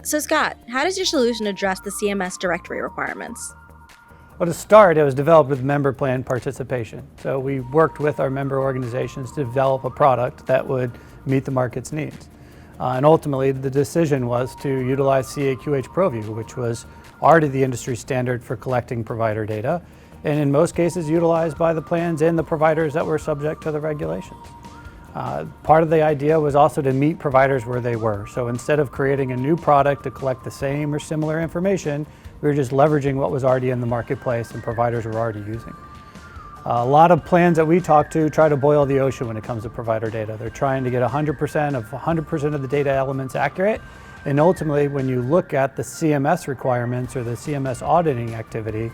So Scott, how does your solution address the CMS directory requirements? Well, to start, it was developed with member plan participation. So we worked with our member organizations to develop a product that would meet the market's needs. And ultimately, the decision was to utilize CAQH ProView, which was already the industry standard for collecting provider data, and in most cases utilized by the plans and the providers that were subject to the regulations. Part of the idea was also to meet providers where they were. So instead of creating a new product to collect the same or similar information, we were just leveraging what was already in the marketplace and providers were already using. A lot of plans that we talk to try to boil the ocean when it comes to provider data. They're trying to get 100% of the data elements accurate. And ultimately, when you look at the CMS requirements or the CMS auditing activity,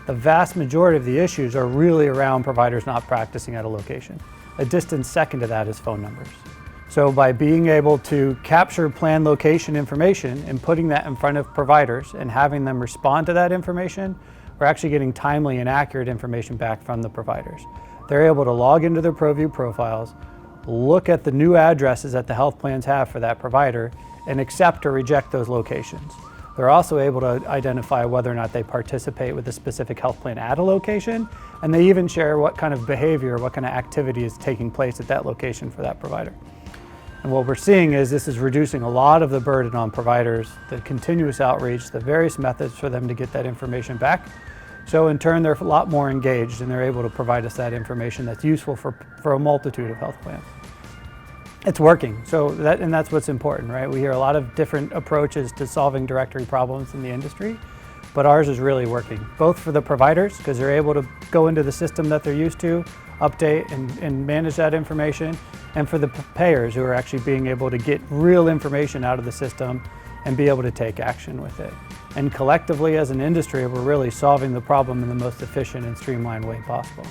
the vast majority of the issues are really around providers not practicing at a location. A distant second to that is phone numbers. So by being able to capture plan location information and putting that in front of providers and having them respond to that information, we're actually getting timely and accurate information back from the providers. They're able to log into their ProView profiles, look at the new addresses that the health plans have for that provider, and accept or reject those locations. They're also able to identify whether or not they participate with a specific health plan at a location, and they even share what kind of behavior, what kind of activity is taking place at that location for that provider. And what we're seeing is this is reducing a lot of the burden on providers, the continuous outreach, the various methods for them to get that information back. So in turn, they're a lot more engaged and they're able to provide us that information that's useful for a multitude of health plans. It's working, and that's what's important, right? We hear a lot of different approaches to solving directory problems in the industry, but ours is really working, both for the providers, because they're able to go into the system that they're used to, update and manage that information, and for the payers who are actually being able to get real information out of the system and be able to take action with it. And collectively as an industry, we're really solving the problem in the most efficient and streamlined way possible.